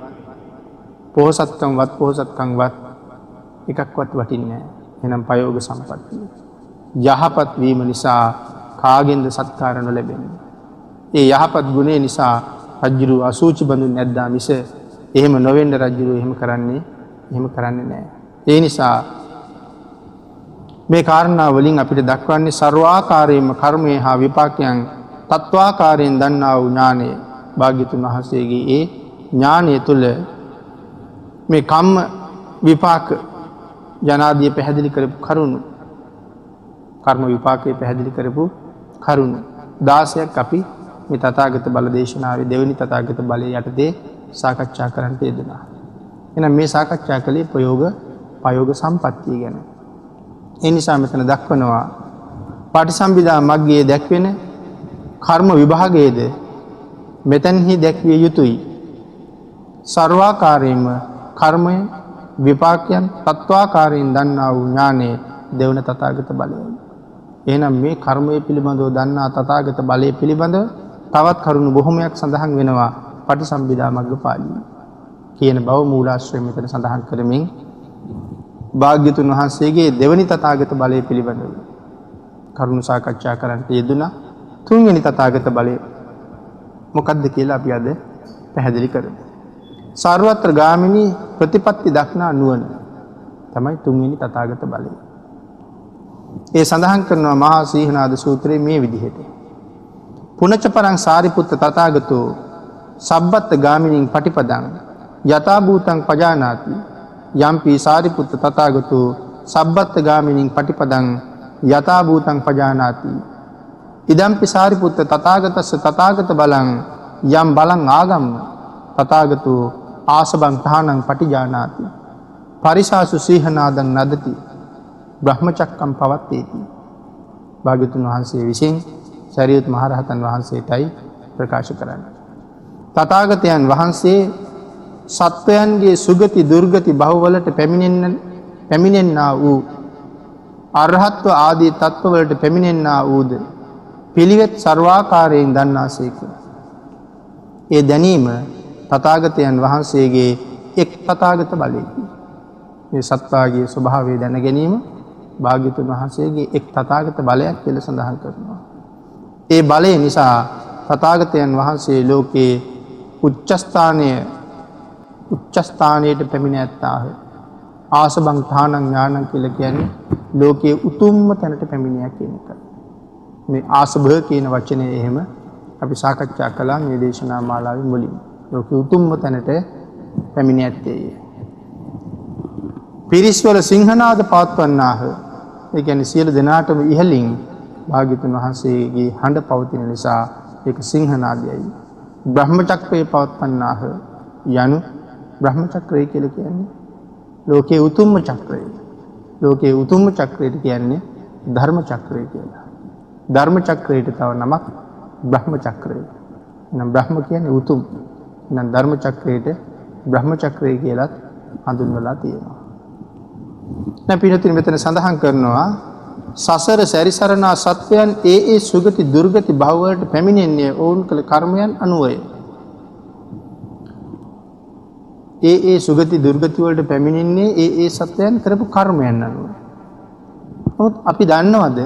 පොහසත්කම්වත් එකක්වත් වටින්නේ නැහැ. එහෙනම් ප්‍රයෝග සම්පත්තිය. යහපත් වීම නිසා කාගෙන්ද සත්කාර නොලැබෙන්නේ? ඒ යහපත් ගුණය නිසා රජුරු අසූචි බඳුන් නැද්දා මිස එහෙම නොවෙන්න රජුරු එහෙම කරන්නේ නැහැ. ඒ නිසා මේ කාරණා වලින් අපිට දක්වන්නේ ਸਰවාකාරයෙන්ම කර්මයේ හා විපාකයන් තත්වාකාරයෙන් දන්නා වූ ඥානය භාග්‍යතුන් වහන්සේගේ ඒ ඥානය තුළ මේ කම්ම විපාක යනාදිය පැහැදිලි කරපු කරුණු කර්ම විපාකයේ පැහැදිලි කරපු කරුණු 16ක් අපි මේ තථාගත බල දේශනාවේ දෙවෙනි තථාගත බලයේ යටතේ සාකච්ඡා කරන්නට යෙදුණා. එහෙනම් මේ සාකච්ඡා කළේ ප්‍රයෝග සම්පත්තිය ගැන. ඒ නිසා මෙතන දක්වනවා පටිසම්භිදා මග්ගයේ දැක්වෙන කර්ම විභාගයේද මෙතන්හි දැක්විය යුතුයි. සර්වාකාරයෙන්ම කර්මය විපාකයන් තත්වාකාරයෙන් දන්නා වූ ඥානයේ දෙවන තථාගත බලයයි. එහෙනම් මේ කර්මය පිළිබඳව දන්නා තථාගත බලය පිළිබඳව තවත් කරුණු බොහොමයක් සඳහන් වෙනවා පටිසම්භිදා මග්ගපාළියේ කියන බව මූලාශ්‍රය මෙතන සඳහන් කරමින් භාග්‍යතුන් වහන්සේගේ දෙවනි තථාගත බලය පිළිබඳව කරුණු සාකච්ඡා කරන්නට යෙදුණා. තුන්වෙනි තථාගත බලය මොකක්ද කියලා අපි අද පැහැදිලි කරමු. සර්වත්‍ර ගාමිනී ප්‍රතිපත්ති දක්නා නුවණ තමයි තුන්වෙනි තථාගත බලය. ඒ සඳහන් කරනවා මහා සීහනාද සූත්‍රයේ මේ විදිහට. පුනච්ච පරං සාරිපුත්ත තථාගතෝ සබ්බත් ගාමිනීන් පටිපදං යථා භූතං පජානාති යම්පි සාරිපුත්ත තථාගතෝ සබ්බත් ගාමිනීන් පටිපදං යථා භූතං පජානාති ඉදම්පි සාරිපුත්ත තථාගතස්ස තථාගත බලං යම් බලං ආගම්ම තථාගතෝ ආසබං තහනං පටිජානාති පරිසාසු සීහනාදං නදති බ්‍රහ්මචක්කම් පවත්තේති. භාග්‍යවතුන් වහන්සේ විසින් සරියුත් මහරහතන් වහන්සේටයි ප්‍රකාශ කරන්නේ. තථාගතයන් වහන්සේ සත්වයන්ගේ සුගති දුර්ගති භවවලට පැමිණෙන්නා වූ අරහත්ව ආදී තත්ත්වවලට පැමිණෙන්නා වූද පිළිවෙත් සර්වාකාරයෙන් දන්නාසේක. ඒ දැනීම තථාගතයන් වහන්සේගේ එක් තථාගත බලයකි. මේ සත්වාගේ ස්වභාවය දැන ගැනීම භාග්‍යවතුන් වහන්සේගේ එක් තථාගත බලයක් කියලා සඳහන් කරනවා. ඒ බලය නිසා තථාගතයන් වහන්සේ ලෝකේ උච්ච ස්ථානයට පැමිණ ඇත්තාහ. ආසබං ථානං ඥානං කියලා කියන්නේ ලෝකයේ උතුම්ම තැනට පැමිණියා කියන එක. මේ ආසභ කියන වචනේ එහෙම අපි සාකච්ඡා කළා මේ දේශනා මාලාවේ මුලින්. ලෝකයේ උතුම්ම තැනට පැමිණ ඇත්තේ. පිරිස්වල සිංහනාද පවත්වන්නාහ. ඒ කියන්නේ සියලු දෙනාටම ඉහළින් භාග්‍යවතුන් වහන්සේගේ හඬ පවතින නිසා ඒක සිංහනාදයයි. බ්‍රහ්මචක්‍රය පවත්වන්නාහ යනු බ්‍රහ්මචක්‍රය කියලා කියන්නේ ලෝකයේ උතුම්ම චක්‍රය. ලෝකයේ උතුම්ම චක්‍රයට කියන්නේ ධර්ම චක්‍රය කියලා. ධර්ම චක්‍රයට තව නමක් බ්‍රහ්ම චක්‍රය. එහෙනම් බ්‍රහ්ම කියන්නේ උතුම්. එහෙනම් ධර්ම චක්‍රයට බ්‍රහ්ම චක්‍රය කියලාත් හඳුන්වලා තියෙනවා. දැන් පිළිතුරු මෙතන සඳහන් කරනවා සසර සැරිසරනා සත්වයන් ඒ සුගති දුර්ගති භව වලට පැමිණෙන්නේ ඔවුන් කළ කර්මයන් අනුවය. ඒ සුගති දුර්ගති වලට පැමිණෙන්නේ ඒ සත්වයන් කරපු කර්මයන් අනුව. නමුත් අපි දන්නවද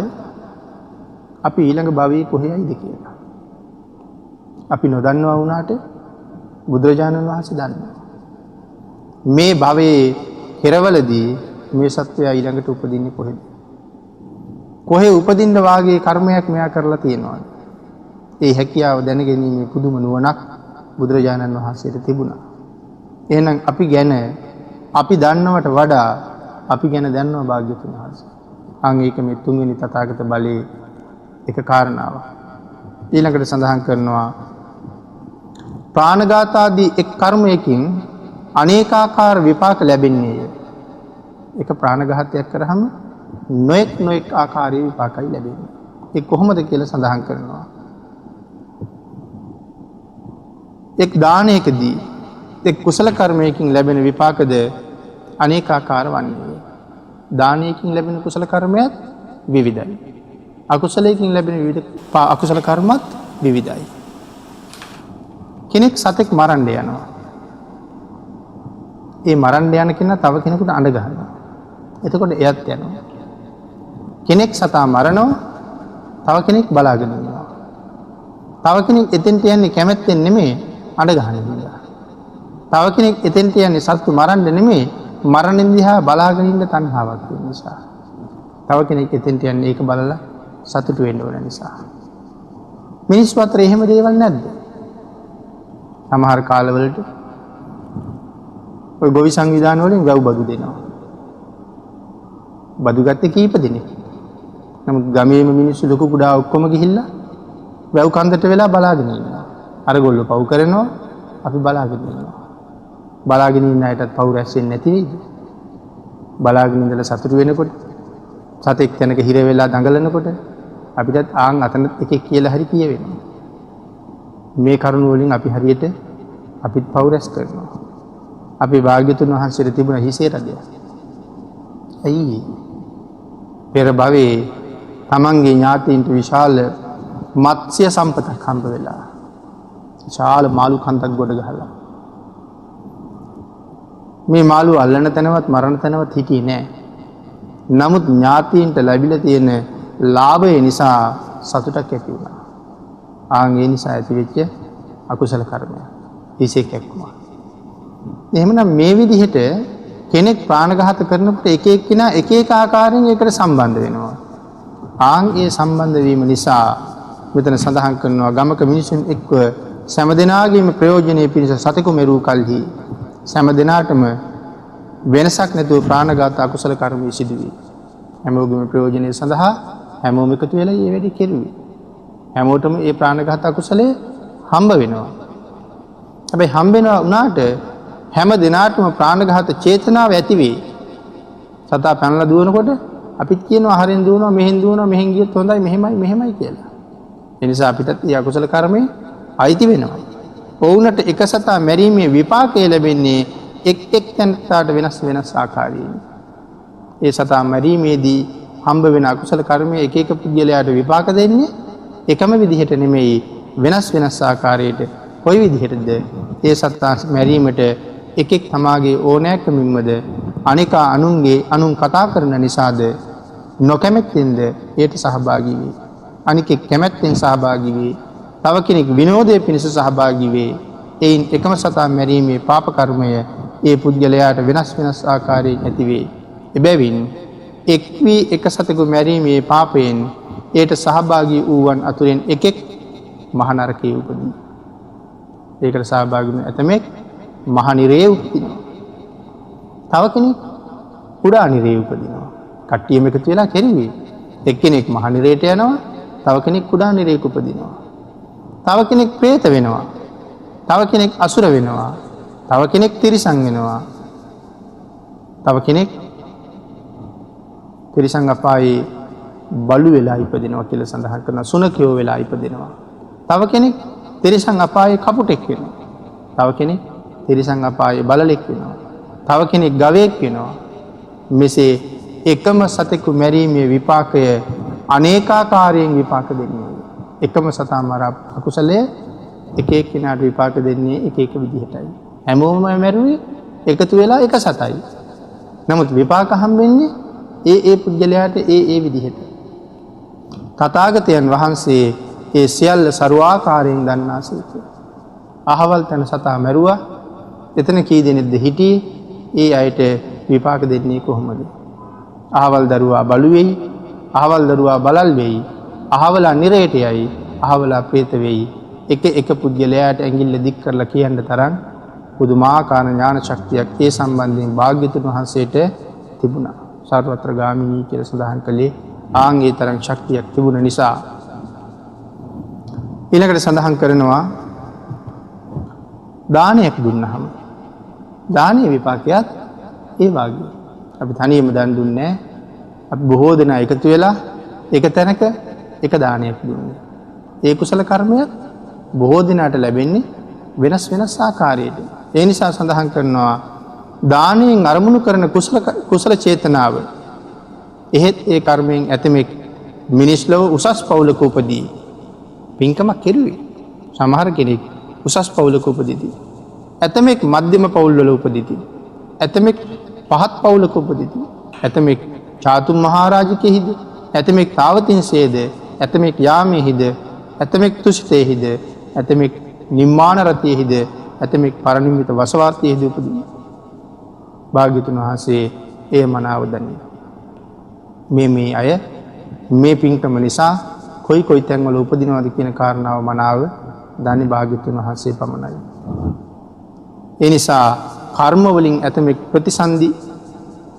අපි ඊළඟ භවයේ කොහේයිද කියලා? අපි නොදන්නවා වුණාට බුදුරජාණන් වහන්සේ දන්නවා. මේ භවයේ කෙරවලදී මේ සත්වයා ඊළඟට උපදින්නේ කොහෙද? කොහේ උපදින්න වාගේ කර්මයක් මෙයා කරලා තියෙනවා. ඒ හැකියාව දැනගැනීමේ පුදුම නුවණක් බුදුරජාණන් වහන්සේට තිබුණා. එහෙනම් අපි ගැන අපි දන්නවට වඩා අපි ගැන දන්නවා භාග්‍යවතුන් වහන්සේ. අන් ඒක මේ තුන්වෙනි තථාගත බලයේ එක කාරණාවක්. ඊළඟට සඳහන් කරනවා ප්‍රාණඝාත ආදී එක් කර්මයකින් අනේකාකාර විපාක ලැබෙන්නේය. එක ප්‍රාණඝාතයක් කරාම නොඑක් ආකාරයේ විපාකයි ලැබෙන්නේ. ඒ කොහොමද කියලා සඳහන් කරනවා. එක් දානයකදී එක් කුසල කර්මයකින් ලැබෙන විපාකද අනේකාකාර වන්නේ. දානයකින් ලැබෙන කුසල කර්මයක් විවිධයි. අකුසලයකින් ලැබෙන අකුසල කර්මත් විවිධයි. කෙනෙක් සතෙක් මරන්න යනවා. ඒ මරන්න යන කෙනා තව කෙනෙකුට අඬ ගන්නවා. එතකොට එයත් යනවා. කෙනෙක් සතා මරනවා, තව කෙනෙක් බලාගෙන ඉන්නවා. තව කෙනෙක් එතෙන්ට යන්නේ කැමැත්තෙන් නෙමෙයි අඬ ගහන නිසා. තව කෙනෙක් එතෙන්ට යන්නේ සත්තු මරන්න නෙමෙයි මරණින් දිහා බලාගෙන ඉන්න තණ්හාවක් තියෙන නිසා. තව කෙනෙක් එතෙන්ට යන්නේ ඒක බලලා සතුටු වෙන්න ඕන නිසා. මිනිස්සු අතර එහෙම දේවල් නැද්ද? සමහර කාලවලට ඔය ගොවි සංවිධාන වලින් වැව් බදු දෙනවා. බදු ගත්තේ කීප දෙනෙක්. නමුත් ගමේම මිනිස්සු ලොකු කුඩා ඔක්කොම ගිහිල්ලා වැව් කන්දට වෙලා බලාගෙන ඉන්නවා. අරගොල්ලෝ පව් කරනවා අපි බලාගෙන ඉන්නවා. බලාගෙන ඉන්න අයටත් පව් රැස් වෙන්නේ නැති වෙයිද? බලාගෙන ඉඳලා සතුටු වෙනකොට සතෙක් තැනක හිර වෙලා දඟලනකොට අපිටත් ආන් අතන එකෙක් කියලා හරි කියවෙනවා. මේ කරුණ වලින් අපි හරියට අපිත් පව් රැස් කරනවා. අපේ භාග්‍යතුන් වහන්සේට තිබුණ හිසේ රජය. ඇයි? පෙර භවයේ තමන්ගේ ඥාතීන්ට විශාල මත්ස්‍ය සම්පතක් හම්බ වෙලා. විශාල මාළු කන්දක් ගොඩ ගහලා. මේ මාළු අල්ලන තැනවත් මරණ තැනවත් හිටියේ නෑ. නමුත් ඥාතීන්ට ලැබිලා තියෙන ලාභය නිසා සතුටක් ඇති වුණා. ආන් ඒ නිසා ඇතිවෙච්ච අකුසල කර්මය. හිසේ කැක්කුමා. එහෙමනම් මේ විදිහට කෙනෙක් ප්‍රාණඝාත කරනකොට එක එක්කිනා එක එක ආකාරයෙන් ඒකට සම්බන්ධ වෙනවා. ආන් ඒ සම්බන්ධ වීම නිසා මෙතන සඳහන් කරනවා ගමක මිනිසුන් එක්ව සෑම දිනාගේම ප්‍රයෝජනෙයි පිණිස සතෙකු මෙරූ කල්හි සෑම දිනාටම වෙනසක් නැතුව ප්‍රාණඝාත අකුසල කර්ම සිදු වේ. හැමෝගෙම ප්‍රයෝජනය සඳහා හැමෝම එකතු වෙලා මේ වැඩේ කෙරුවේ. හැමෝටම මේ ප්‍රාණඝාත අකුසලයේ හම්බ වෙනවා. හැබැයි හම්බ වෙනවා උනාට හැම දිනාටම ප්‍රාණඝාත චේතනාව ඇති වේ. සතා පැනලා දුවනකොට අපිත් කියනවා හරින් දුවනවා මෙහෙන් දුවනවා මෙහෙන් ගියොත් හොඳයි මෙහෙමයි කියලා. ඒ නිසා අපිටත් මේ අකුසල කර්මේ අයිති වෙනවා. වුණට එක සතා මැරීමේ විපාකය ලැබෙන්නේ එක් තැනකට වෙනස් ආකාරයෙන්. ඒ සතා මැරීමේදී හම්බ වෙන අකුසල කර්මයේ එක එක පුද්ගලයාට විපාක දෙන්නේ එකම විදිහට නෙමෙයි වෙනස් ආකාරයට. කොයි විදිහටද? ඒ සතා මැරීමට එකෙක් තමාගේ ඕනෑකමින්මද අනිකා අනුන් කතා කරන නිසාද නොකැමැත්තෙන්ද ඒට සහභාගී වේ. අනිකෙක් කැමැත්තෙන් සහභාගී වේ. තව කෙනෙක් විනෝදයේ පිණිස සහභාගී වේ. එයින් එකම සතා මැරීමේ පාප කර්මය ඒ පුද්ගලයාට වෙනස් ආකාරයෙන් ඇති වේ. එබැවින් එක් වී එක සතෙකු මැරීමේ පාපයෙන් ඒට සහභාගී වූවන් අතුරෙන් එකෙක් මහ නරකයේ උපදී. ඒකට සහභාගී වුණ ඇතමෙක් මහ නිරයේ උපදිනවා. තව කෙනෙක් කුඩා නිරයේ උපදිනවා. කට්ටියම එකතු වෙලා කෙරුවේ. එක්කෙනෙක් මහ නිරයට යනවා, තව කෙනෙක් කුඩා නිරයක උපදිනවා. තව කෙනෙක් പ്രേත වෙනවා. තව කෙනෙක් අසුර වෙනවා. තව කෙනෙක් තිරිසන් වෙනවා. තව කෙනෙක් තිරිසන් අපායේ බලු වෙලා ඉපදිනවා කියලා සඳහන් කරනවා. සුනකයෝ වෙලා ඉපදිනවා. තව කෙනෙක් තිරිසන් අපායේ කපුටෙක් වෙනවා. තව කෙනෙක් තිරිසන් අපායේ බලලෙක් වෙනවා. තව කෙනෙක් ගවයෙක් වෙනවා. මෙසේ එකම සතෙකු මැරීමේ විපාකය අනේකාකාරයෙන් විපාක දෙන්නේ. එකම සතා මර අකුසලයේ එක එක්කෙනාට විපාක දෙන්නේ එක එක විදිහටයි. හැමෝම මැරුවේ එකතු වෙලා එක සතයි. නමුත් විපාක හම්බෙන්නේ ඒ පුද්ගලයාට ඒ විදිහට. තථාගතයන් වහන්සේ ඒ සියල්ල ਸਰවාකාරයෙන් දන්නාසේක. අහවල් තැන සතා මැරුවා. එතන කී දෙනෙක්ද හිටියේ? ඒ අයට විපාක දෙන්නේ කොහොමද? අහවල් දරුවා බලු වෙයි. අහවල් දරුවා බලල් වෙයි. අහවලා නිරයට යයි. අහවලා പ്രേත වෙයි. එක පුද්ගලයාට ඇඟිල්ල දික් කරලා කියන්න තරම් පුදුමාකාර ඥාන ශක්තියක් ඒ සම්බන්ධයෙන් භාග්‍යතුන් වහන්සේට තිබුණා. සර්වත්‍ර ගාමිනී කියලා සඳහන් කළේ ආන් ඒ තරම් ශක්තියක් තිබුණ නිසා. ඊළඟට සඳහන් කරනවා දානයක් දුන්නහම දානයේ විපාකයක් ඒ වාගේ. අපි තනියම දන් දුන්නේ නැහැ. අපි බොහෝ දෙනා එකතු වෙලා එක තැනක එක දානයක් දුන්නේ. ඒ කුසල කර්මයක් බොහෝ දිනකට ලැබෙන්නේ වෙනස් ආකාරයකට. ඒ නිසා සඳහන් කරනවා දානයෙන් අරමුණු කරන කුසල චේතනාව එහෙත් ඒ කර්මයෙන් ඇතමෙක් මිනිස් ලොව උසස් පවුලක උපදී. පින්කමක් කෙරුවේ. සමහර කෙනෙක් උසස් පවුලක උපදිති. ඇතමෙක් මධ්‍යම පවුල් වල උපදිති. ඇතමෙක් පහත් පවුලක උපදිති. ඇතමෙක් චාතුම් මහරජකෙහිද, ඇතමෙක් තාවතින්සේද, ඇතමෙක් යාමේහිද, ඇතමෙක් තුසිතේහිද, ඇතමෙක් නිම්මාන රතියෙහිද, ඇතමෙක් පරිනිම්මිත වසවාර්තයෙහිද උපදී. භාග්‍යතුන් වහන්සේ ඒ මනාව දන්නේ. මේ අය මේ පින්කම නිසා කොයි තැන්වල උපදිනවද කියන කාරණාව මනාව දන්නේ භාග්‍යතුන් වහන්සේ පමණයි. ඒ නිසා කර්මවලින් ඇතමෙක් ප්‍රතිසන්දි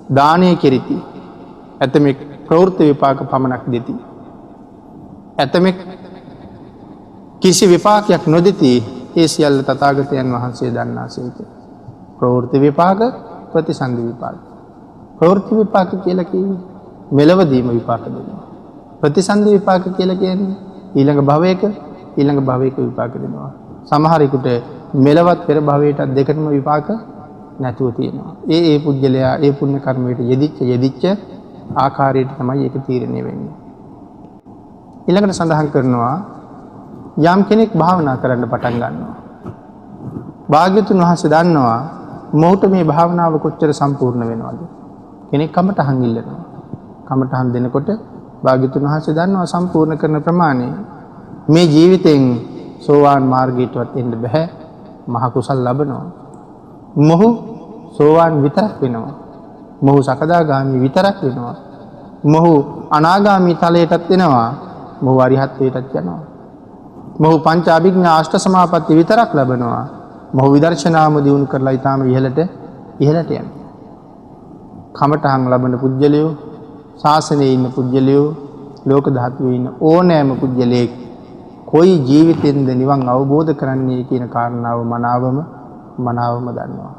දානය කෙරිති. ඇතමෙක් ප්‍රවෘත්ති විපාක පමණක් දෙති. ඇතමෙක් කිසි විපාකයක් නොදෙති. ඒ සියල්ල තථාගතයන් වහන්සේ දන්නාසේක. ප්‍රවෘත්ති විපාක ප්‍රතිසන්දි විපාක. ප්‍රවෘත්ති විපාක කියලා කියන්නේ මෙලවදීම විපාක දෙනවා. ප්‍රතිසන්දි විපාක කියලා කියන්නේ ඊළඟ භවයක විපාක දෙනවා. සමහරෙකුට මෙලවත් පෙර භවයටත් දෙකටම විපාක නැතුව තියෙනවා. ඒ පුජ්‍යලයා ඒ පුණ්‍ය කර්මයට යෙදිච්ච ආකාරයට තමයි ඒක තීරණය වෙන්නේ. ඊළඟට සඳහන් කරනවා යම් කෙනෙක් භාවනා කරන්න පටන් ගන්නවා. භාග්‍යතුන් වහන්සේ දන්නවා මොහුට මේ භාවනාව කොච්චර සම්පූර්ණ වෙනවද? කෙනෙක් කමටහන් ඉල්ලනවා. කමටහන් දෙනකොට භාග්‍යතුන් වහන්සේ දන්නවා සම්පූර්ණ කරන ප්‍රමාණය මේ ජීවිතෙන් සෝවාන් මාර්ගයටවත් එන්න බෑ. මහ කුසල් ලබනවා. මොහු සෝවාන් විතරක් වෙනවා. මොහු සකදාගාමී විතරක් වෙනවා. මොහු අනාගාමී තලයටත් එනවා. මොහු අරිහත්ත්වයටත් යනවා. මොහු පංච අභිඥා අෂ්ට සමාපatti විතරක් ලබනවා. මොහු විදර්ශනාම දියුණු කරලා ඊටාම ඉහළට යනවා. කමඨහන් ලබන පුජ්‍යලයෝ, ශාසනයේ ඉන්න පුජ්‍යලයෝ, ලෝක ධාතුවේ ඉන්න ඕනෑම පුජ්‍යලයෙක් කොයි ජීවිතෙන්ද නිවන් අවබෝධ කරන්නේ කියන කාරණාව මනාවම දන්නවා.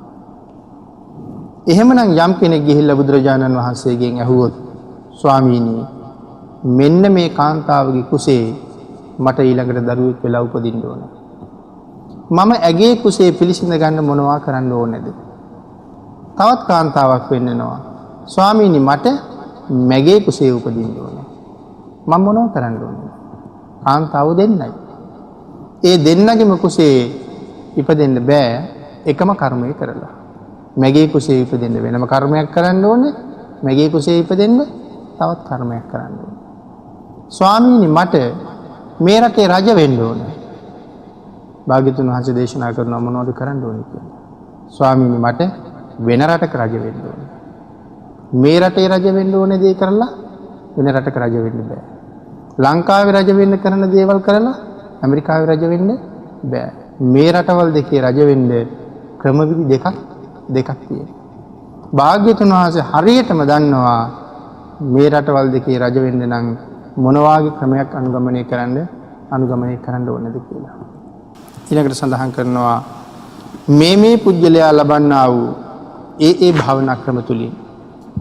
එහෙමනම් යම් කෙනෙක් ගිහිල්ලා බුදුරජාණන් වහන්සේගෙන් ඇහුවොත් ස්වාමීනි මෙන්න මේ කාන්තාවගේ කුසේ මට ඊළඟට දරුවෙක් වෙලා උපදින්න ඕන. මම ඇගේ කුසේ පිළිසිඳ ගන්න මොනවා කරන්න ඕනේද? තවත් කාන්තාවක් වෙන්නනවා. ස්වාමීනි මට මැගේ කුසේ උපදින්න ඕන. මම මොනවා කරන්න ඕනද? කාන්තාව දෙන්නයි. ඒ දෙන්නගේම කුසේ ඉපදෙන්න බෑ එකම කර්මය කරලා. මැගේ කුසේ ඉපදෙන්න වෙනම කර්මයක් කරන්න ඕනේ. මැගේ කුසේ ඉපදෙන්න තවත් කර්මයක් කරන්න ඕනේ. ස්වාමීනි මට මේ රටේ රජ වෙන්න ඕනේ. භාග්‍යතුන් වහන්සේ දේශනා කරනවා මොනවද කරන්න ඕනේ කියලා. ස්වාමීනි මට වෙන රටක රජ වෙන්න ඕනේ. මේ රටේ රජ වෙන්න ඕනේ දේ කරලා වෙන රටක රජ වෙන්න බෑ. ලංකාවේ රජ වෙන්න කරන දේවල් කරලා ඇමරිකාවේ රජ වෙන්න බෑ. මේ රටවල් දෙකේ රජ වෙන්න ක්‍රමවිධි දෙකක් තියෙනවා. භාග්‍යතුන් වහන්සේ හරියටම දන්නවා මේ රටවල් දෙකේ රජ වෙන්න නම් මොන වාගේ ක්‍රමයක් අනුගමනය කරන්න ඕනේද කියලා. ඊළඟට සඳහන් කරනවා මේ පුජ්‍යලයා ලබන්නා වූ ඒ භාවනා ක්‍රම තුලින්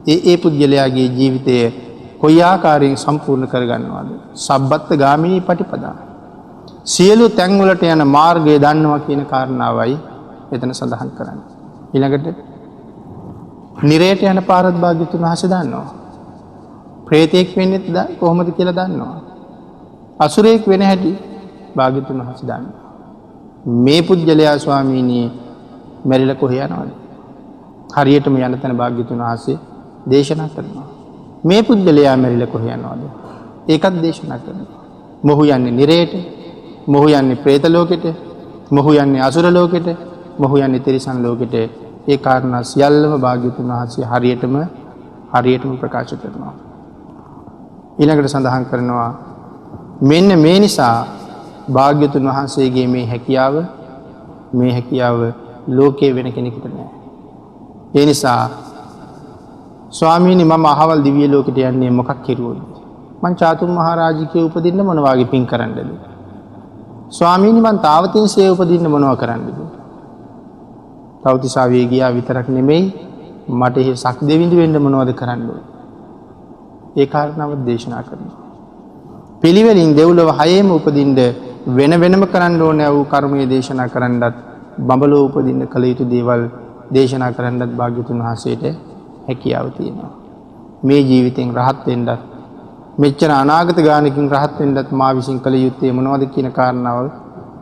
ඒ පුජ්‍යලයාගේ ජීවිතය කොයි ආකාරයෙන් සම්පූර්ණ කරගන්නවද? සබ්බත් ගාමිනී පටිපදා. සියලු තැන් වලට යන මාර්ගය දන්නවා කියන කාරණාවයි එතන සඳහන් කරන්නේ. ඊළඟට නිරේට යන පාරත් භාග්‍යතුන් වහන්සේ දන්නවා. ප්‍රේතෙක් වෙන්නේ කොහොමද කියලා දන්නවා. අසුරෙක් වෙන හැටි භාග්‍යතුන් වහන්සේ දන්නවා. මේ පුජ්‍යලයා ස්වාමීනි මැරිලා කොහේ යනවද? හරියටම යන තැන භාග්‍යතුන් වහන්සේ දේශනා කරනවා. මේ පුජ්‍යලයා මැරිලා කොහේ යනවද? ඒකත් දේශනා කරනවා. මොහු යන්නේ නිරේට, මොහු යන්නේ പ്രേත ලෝකෙට, මොහු යන්නේ අසුර ලෝකෙට, මොහු යන්නේ තිරිසන් ලෝකෙට. ඒ කාරණා සියල්ලම භාග්‍යතුන් වහන්සේ හරියටම ප්‍රකාශ කරනවා. ඊළඟට සඳහන් කරනවා මෙන්න මේ නිසා භාග්‍යතුන් වහන්සේගේ මේ හැකියාව ලෝකයේ වෙන කෙනෙකුට නැහැ. ඒ නිසා ස්වාමීනි මම අහවල් දිව්‍ය ලෝකෙට යන්නේ මොකක් කෙරුවොත්? මං චාතුම් මහරජිකේ උපදින්න මොන වගේ පින් කරන්නද? ස්වාමීනි මං තාවතින්සේ උපදින්න මොනවා කරන්නද? තවතිසාවේ ගියා විතරක් නෙමෙයි මට එහෙ සක් දෙවිඳු වෙන්න මොනවද කරන්න ඕනේ? ඒ කාරණාව දේශනා කරනවා. පිළිවෙලින් දෙව්ලොව හයේම උපදින්න වෙනම කරන්න ඕනේ වූ කර්මයේ දේශනා කරන්නත් බඹලෝ උපදින්න කල යුතු දේවල් දේශනා කරන්නත් භාග්‍යතුන් වහන්සේට හැකියාව තියෙනවා. මේ ජීවිතෙන් රහත් වෙන්නත් මෙච්චර අනාගත ගානකින් රහත් වෙන්නත් මා විසින් කල යුත්තේ මොනවද කියන කාරණාව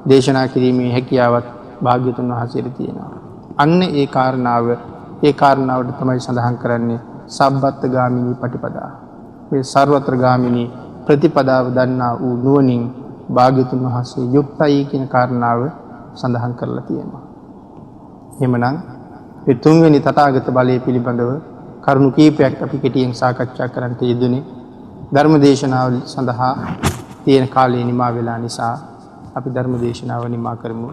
දේශනා කිරීමේ හැකියාවත් භාග්‍යතුන් වහන්සේට තියෙනවා. අන්න ඒ කාරණාවට තමයි සඳහන් කරන්නේ සබ්බත් ගාමිනී පටිපදා. මේ ਸਰවත්‍ර ගාමිනී ප්‍රතිපදාව දන්නා වූ නුවණින් භාග්‍යතුන් වහන්සේ යුක්තයි කියන කාරණාව සඳහන් කරලා තියෙනවා. එහෙමනම් මේ තුන්වෙනි තථාගත බලය පිළිබඳව කරුණු කීපයක් අපි කෙටියෙන් සාකච්ඡා කරන්න යෙදුනේ. ධර්ම දේශනාව සඳහා තියෙන කාලය නිමා වෙලා නිසා අපි ධර්ම දේශනාව නිමා කරමු.